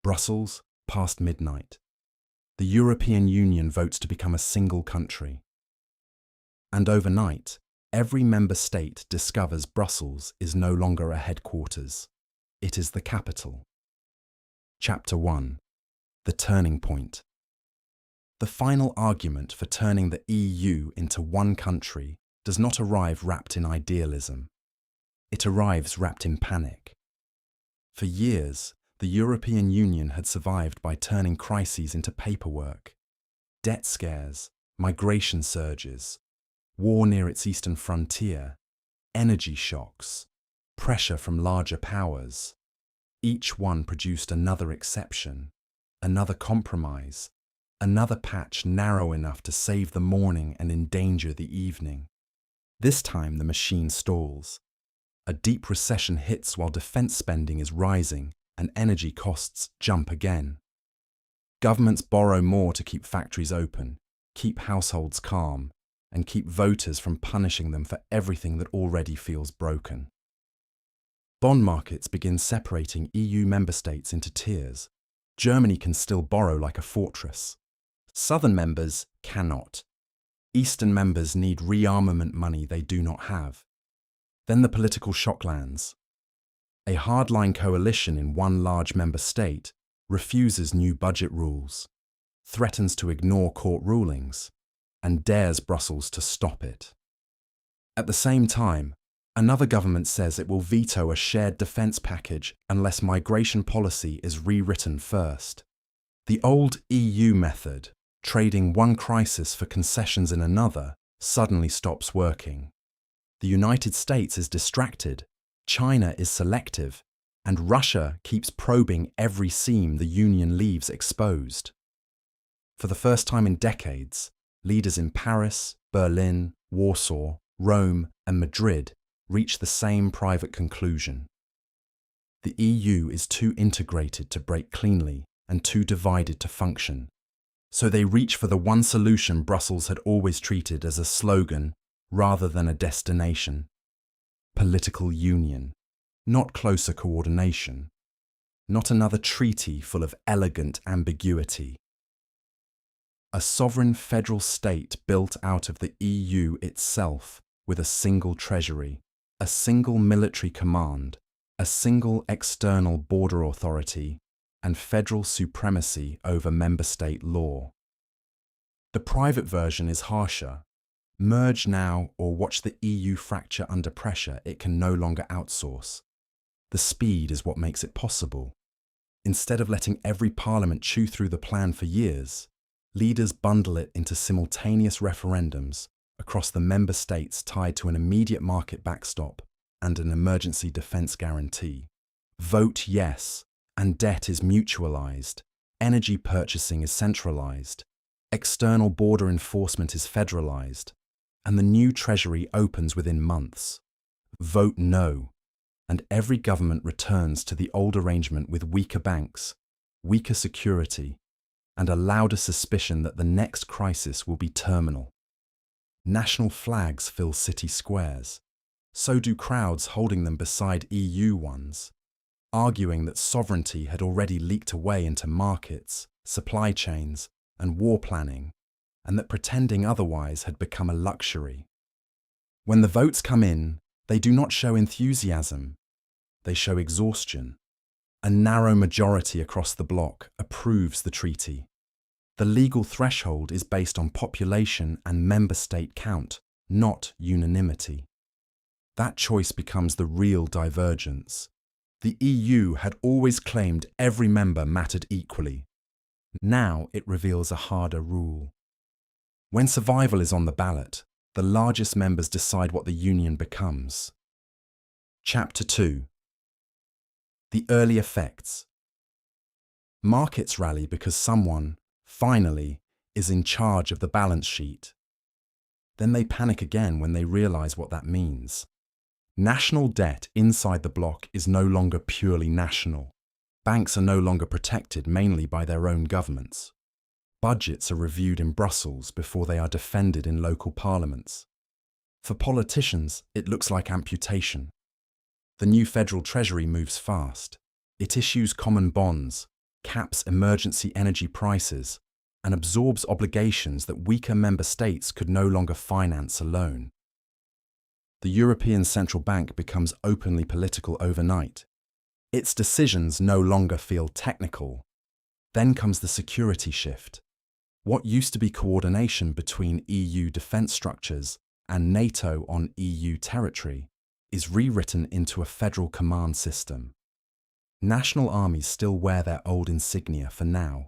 Brussels, past midnight. The European Union votes to become a single country. And overnight, every member state discovers Brussels is no longer a headquarters. It is the capital. Chapter 1. The Turning Point. The final argument for turning the EU into one country does not arrive wrapped in idealism. It arrives wrapped in panic. For years, the European Union had survived by turning crises into paperwork. Debt scares, migration surges, war near its eastern frontier, energy shocks, pressure from larger powers. Each one produced another exception, another compromise, another patch narrow enough to save the morning and endanger the evening. This time the machine stalls. A deep recession hits while defense spending is rising and energy costs jump again. Governments borrow more to keep factories open, keep households calm, and keep voters from punishing them for everything that already feels broken. Bond markets begin separating EU member states into tiers. Germany can still borrow like a fortress. Southern members cannot. Eastern members need rearmament money they do not have. Then the political shock lands. A hardline coalition in one large member state refuses new budget rules, threatens to ignore court rulings, and dares Brussels to stop it. At the same time, another government says it will veto a shared defence package unless migration policy is rewritten first. The old EU method, trading one crisis for concessions in another, suddenly stops working. The United States is distracted, China is selective, and Russia keeps probing every seam the Union leaves exposed. For the first time in decades, leaders in Paris, Berlin, Warsaw, Rome, and Madrid reach the same private conclusion. The EU is too integrated to break cleanly and too divided to function. So they reach for the one solution Brussels had always treated as a slogan rather than a destination. Political union, not closer coordination, not another treaty full of elegant ambiguity. A sovereign federal state built out of the EU itself with a single treasury, a single military command, a single external border authority, and federal supremacy over member state law. The private version is harsher. Merge now or watch the EU fracture under pressure it can no longer outsource. The speed is what makes it possible. Instead of letting every parliament chew through the plan for years, leaders bundle it into simultaneous referendums across the member states tied to an immediate market backstop and an emergency defence guarantee. Vote yes, and debt is mutualised, energy purchasing is centralised, external border enforcement is federalised, and the new treasury opens within months. Vote no, and every government returns to the old arrangement with weaker banks, weaker security, and a louder suspicion that the next crisis will be terminal. National flags fill city squares. So do crowds holding them beside EU ones, arguing that sovereignty had already leaked away into markets, supply chains, and war planning, and that pretending otherwise had become a luxury. When the votes come in, they do not show enthusiasm, they show exhaustion. A narrow majority across the bloc approves the treaty. The legal threshold is based on population and member state count, not unanimity. That choice becomes the real divergence. The EU had always claimed every member mattered equally. Now it reveals a harder rule. When survival is on the ballot, the largest members decide what the union becomes. Chapter 2. The early effects. Markets rally because someone, finally, is in charge of the balance sheet. Then they panic again when they realise what that means. National debt inside the bloc is no longer purely national. Banks are no longer protected mainly by their own governments. Budgets are reviewed in Brussels before they are defended in local parliaments. For politicians, it looks like amputation. The new federal treasury moves fast. It issues common bonds, caps emergency energy prices, and absorbs obligations that weaker member states could no longer finance alone. The European Central Bank becomes openly political overnight. Its decisions no longer feel technical. Then comes the security shift. What used to be coordination between EU defence structures and NATO on EU territory is rewritten into a federal command system. National armies still wear their old insignia for now,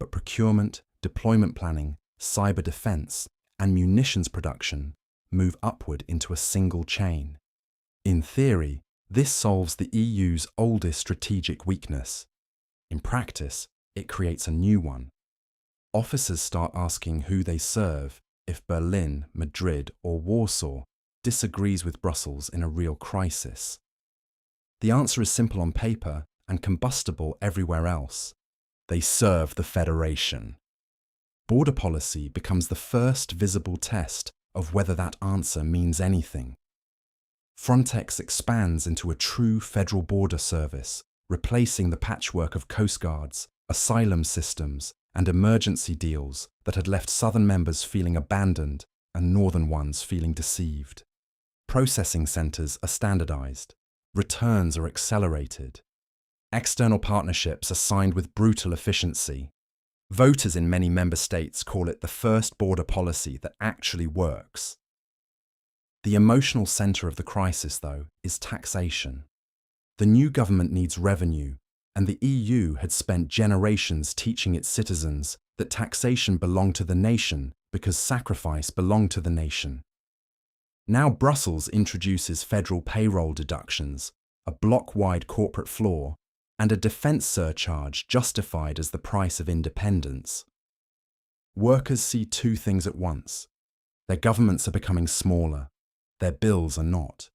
but procurement, deployment planning, cyber defence, and munitions production move upward into a single chain. In theory, this solves the EU's oldest strategic weakness. In practice, it creates a new one. Officers start asking who they serve if Berlin, Madrid, or Warsaw disagrees with Brussels in a real crisis. The answer is simple on paper and combustible everywhere else. They serve the Federation. Border policy becomes the first visible test of whether that answer means anything. Frontex expands into a true federal border service, replacing the patchwork of coastguards, asylum systems, and emergency deals that had left southern members feeling abandoned and northern ones feeling deceived. Processing centres are standardised. Returns are accelerated. External partnerships are signed with brutal efficiency. Voters in many member states call it the first border policy that actually works. The emotional centre of the crisis, though, is taxation. The new government needs revenue, and the EU had spent generations teaching its citizens that taxation belonged to the nation because sacrifice belonged to the nation. Now Brussels introduces federal payroll deductions, a bloc-wide corporate floor, and a defence surcharge justified as the price of independence. Workers see two things at once. Their governments are becoming smaller. Their bills are not.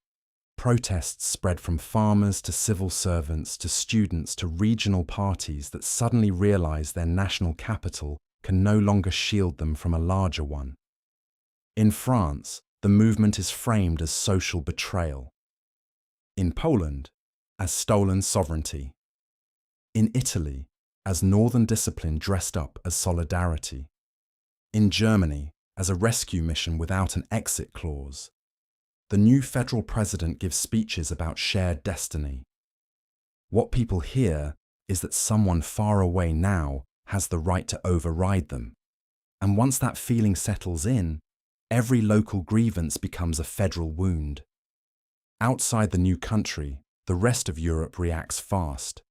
Protests spread from farmers to civil servants to students to regional parties that suddenly realise their national capital can no longer shield them from a larger one. In France, the movement is framed as social betrayal. In Poland, as stolen sovereignty. In Italy, as northern discipline dressed up as solidarity. In Germany, as a rescue mission without an exit clause. The new federal president gives speeches about shared destiny. What people hear is that someone far away now has the right to override them. And once that feeling settles in, every local grievance becomes a federal wound. Outside the new country, the rest of Europe reacts fast.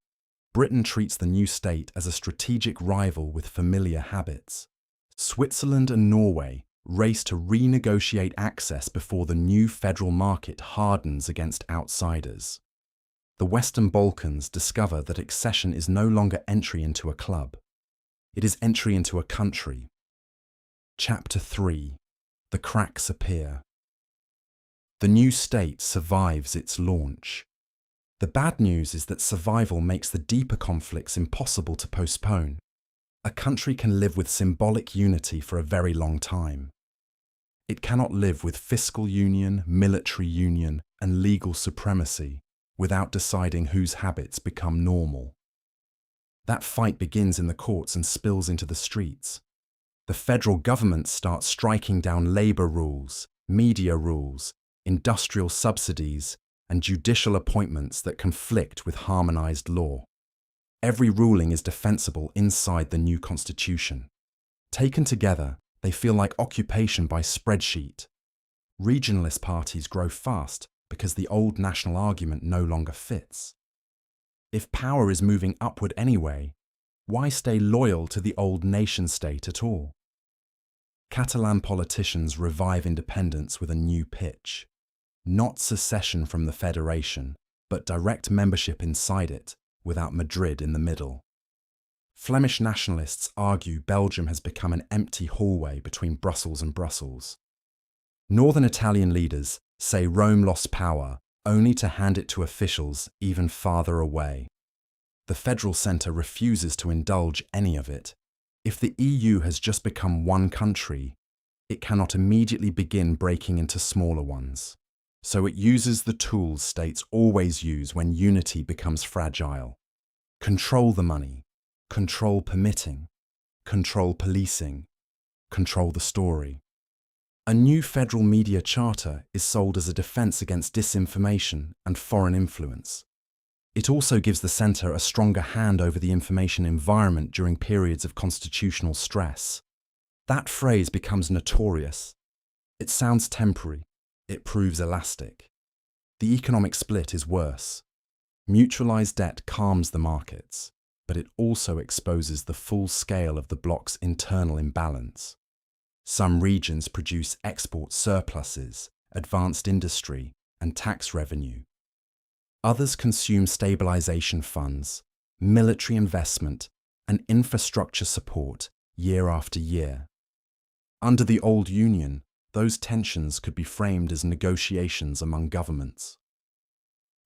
Britain treats the new state as a strategic rival with familiar habits. Switzerland and Norway race to renegotiate access before the new federal market hardens against outsiders. The Western Balkans discover that accession is no longer entry into a club. It is entry into a country. Chapter 3. The cracks appear. The new state survives its launch. The bad news is that survival makes the deeper conflicts impossible to postpone. A country can live with symbolic unity for a very long time. It cannot live with fiscal union, military union, and legal supremacy without deciding whose habits become normal. That fight begins in the courts and spills into the streets. The federal government starts striking down labour rules, media rules, industrial subsidies, and judicial appointments that conflict with harmonised law. Every ruling is defensible inside the new constitution. Taken together, they feel like occupation by spreadsheet. Regionalist parties grow fast because the old national argument no longer fits. If power is moving upward anyway, why stay loyal to the old nation-state at all? Catalan politicians revive independence with a new pitch. Not secession from the federation, but direct membership inside it, without Madrid in the middle. Flemish nationalists argue Belgium has become an empty hallway between Brussels and Brussels. Northern Italian leaders say Rome lost power only to hand it to officials even farther away. The federal centre refuses to indulge any of it. If the EU has just become one country, it cannot immediately begin breaking into smaller ones. So it uses the tools states always use when unity becomes fragile. Control the money, control permitting, control policing, control the story. A new federal media charter is sold as a defense against disinformation and foreign influence. It also gives the centre a stronger hand over the information environment during periods of constitutional stress. That phrase becomes notorious. It sounds temporary. It proves elastic. The economic split is worse. Mutualised debt calms the markets, but it also exposes the full scale of the bloc's internal imbalance. Some regions produce export surpluses, advanced industry, and tax revenue. Others consume stabilisation funds, military investment, and infrastructure support year after year. Under the old Union, those tensions could be framed as negotiations among governments.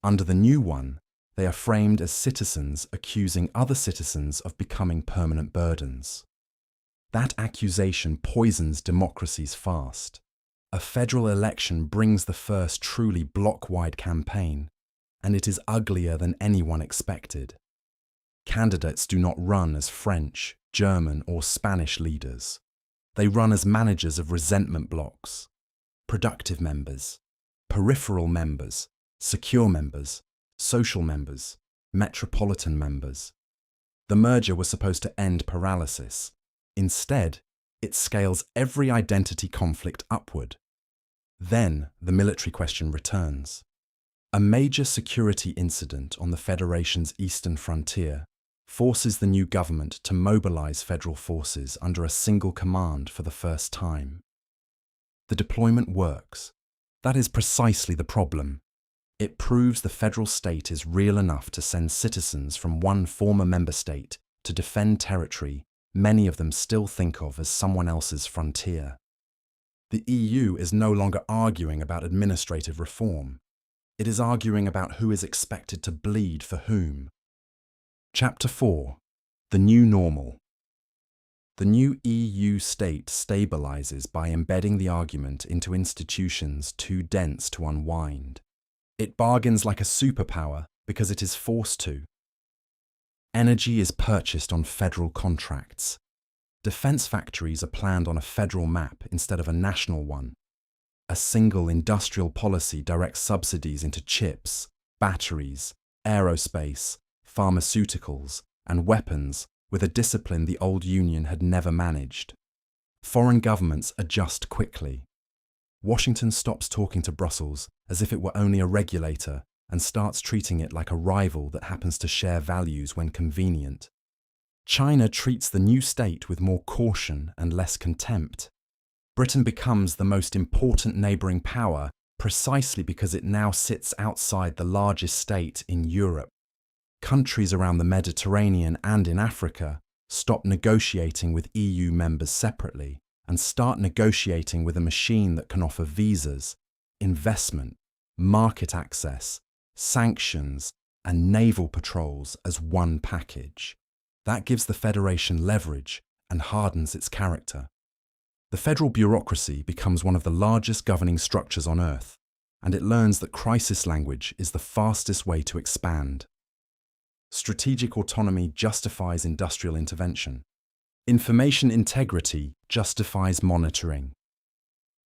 Under the new one, they are framed as citizens accusing other citizens of becoming permanent burdens. That accusation poisons democracies fast. A federal election brings the first truly bloc-wide campaign, and it is uglier than anyone expected. Candidates do not run as French, German, or Spanish leaders. They run as managers of resentment blocs, productive members, peripheral members, secure members, social members, metropolitan members. The merger was supposed to end paralysis. Instead, it scales every identity conflict upward. Then the military question returns. A major security incident on the Federation's eastern frontier forces the new government to mobilise federal forces under a single command for the first time. The deployment works. That is precisely the problem. It proves the federal state is real enough to send citizens from one former member state to defend territory many of them still think of as someone else's frontier. The EU is no longer arguing about administrative reform. It is arguing about who is expected to bleed for whom. Chapter 4. The New Normal. The new EU state stabilises by embedding the argument into institutions too dense to unwind. It bargains like a superpower because it is forced to. Energy is purchased on federal contracts. Defence factories are planned on a federal map instead of a national one. A single industrial policy directs subsidies into chips, batteries, aerospace, pharmaceuticals, and weapons with a discipline the old Union had never managed. Foreign governments adjust quickly. Washington stops talking to Brussels as if it were only a regulator and starts treating it like a rival that happens to share values when convenient. China treats the new state with more caution and less contempt. Britain becomes the most important neighbouring power precisely because it now sits outside the largest state in Europe. Countries around the Mediterranean and in Africa stop negotiating with EU members separately and start negotiating with a machine that can offer visas, investment, market access, sanctions, and naval patrols as one package. That gives the Federation leverage and hardens its character. The federal bureaucracy becomes one of the largest governing structures on Earth, and it learns that crisis language is the fastest way to expand. Strategic autonomy justifies industrial intervention. Information integrity justifies monitoring.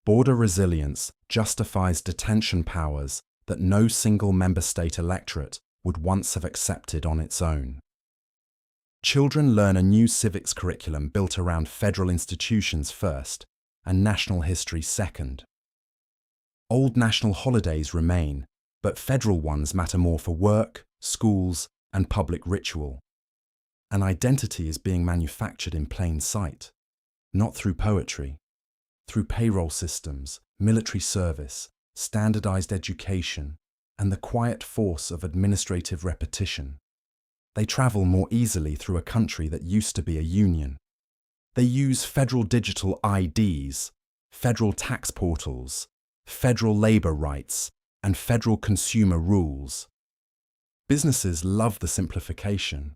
Border resilience justifies detention powers that no single member state electorate would once have accepted on its own. Children learn a new civics curriculum built around federal institutions first and national history second. Old national holidays remain, but federal ones matter more for work, schools, and public ritual. An identity is being manufactured in plain sight, not through poetry, through payroll systems, military service, standardized education, and the quiet force of administrative repetition. They travel more easily through a country that used to be a union. They use federal digital IDs, federal tax portals, federal labour rights, and federal consumer rules. Businesses love the simplification.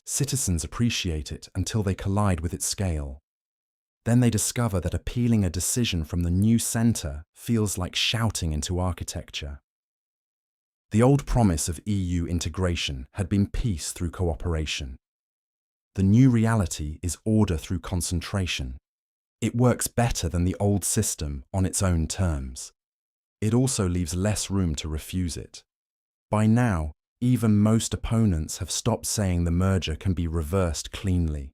Citizens appreciate it until they collide with its scale. Then they discover that appealing a decision from the new centre feels like shouting into architecture. The old promise of EU integration had been peace through cooperation. The new reality is order through concentration. It works better than the old system on its own terms. It also leaves less room to refuse it. By now, even most opponents have stopped saying the merger can be reversed cleanly.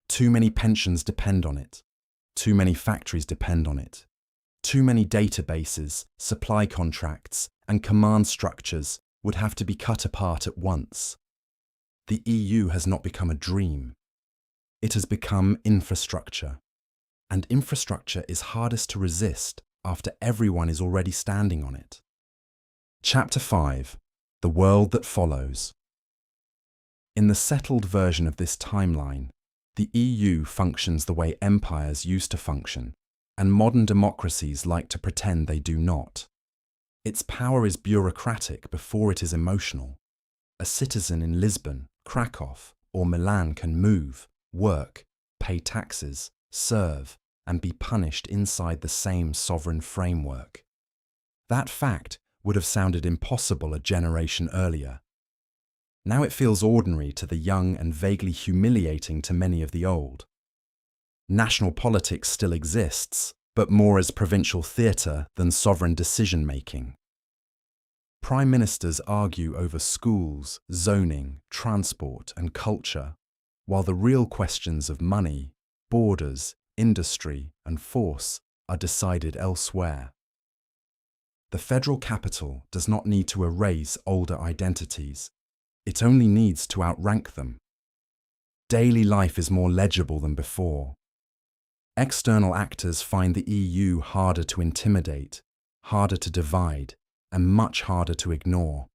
Too many pensions depend on it. Too many factories depend on it. Too many databases, supply contracts, and command structures would have to be cut apart at once. The EU has not become a dream. It has become infrastructure. And infrastructure is hardest to resist after everyone is already standing on it. Chapter 5. The World That Follows. In the settled version of this timeline, the EU functions the way empires used to function, and modern democracies like to pretend they do not. Its power is bureaucratic before it is emotional. A citizen in Lisbon, Krakow, or Milan can move, work, pay taxes, serve, and be punished inside the same sovereign framework. That fact would have sounded impossible a generation earlier. Now it feels ordinary to the young and vaguely humiliating to many of the old. National politics still exists, but more as provincial theatre than sovereign decision-making. Prime ministers argue over schools, zoning, transport, and culture, while the real questions of money, borders, industry, and force are decided elsewhere. The federal capital does not need to erase older identities. It only needs to outrank them. Daily life is more legible than before. External actors find the EU harder to intimidate, harder to divide, and much harder to ignore.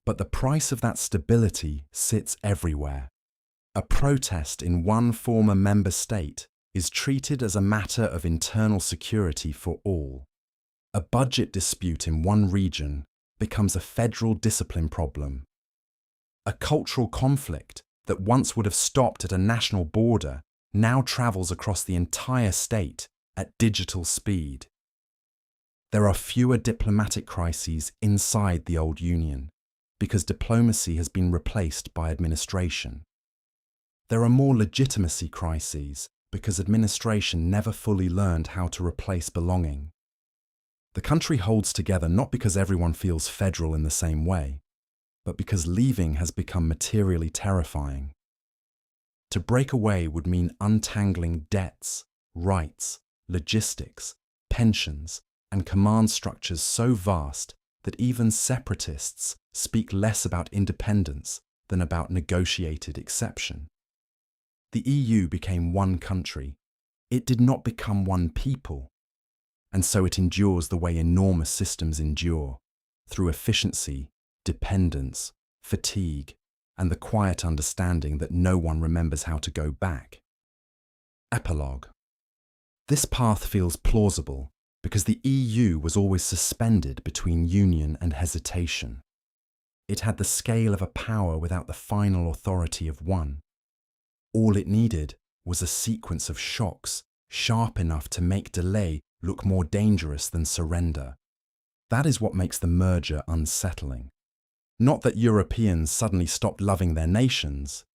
But the price of that stability sits everywhere. A protest in one former member state is treated as a matter of internal security for all. A budget dispute in one region becomes a federal discipline problem. A cultural conflict that once would have stopped at a national border now travels across the entire state at digital speed. There are fewer diplomatic crises inside the old Union because diplomacy has been replaced by administration. There are more legitimacy crises because administration never fully learned how to replace belonging. The country holds together not because everyone feels federal in the same way, but because leaving has become materially terrifying. To break away would mean untangling debts, rights, logistics, pensions, and command structures so vast that even separatists speak less about independence than about negotiated exception. The EU became one country. It did not become one people. And so it endures the way enormous systems endure, through efficiency, dependence, fatigue, and the quiet understanding that no one remembers how to go back. Epilogue. This path feels plausible because the EU was always suspended between union and hesitation. It had the scale of a power without the final authority of one. All it needed was a sequence of shocks sharp enough to make delay look more dangerous than surrender. That is what makes the merger unsettling. Not that Europeans suddenly stopped loving their nations,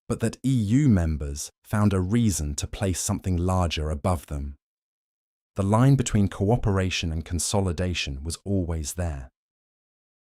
but that EU members found a reason to place something larger above them. The line between cooperation and consolidation was always there.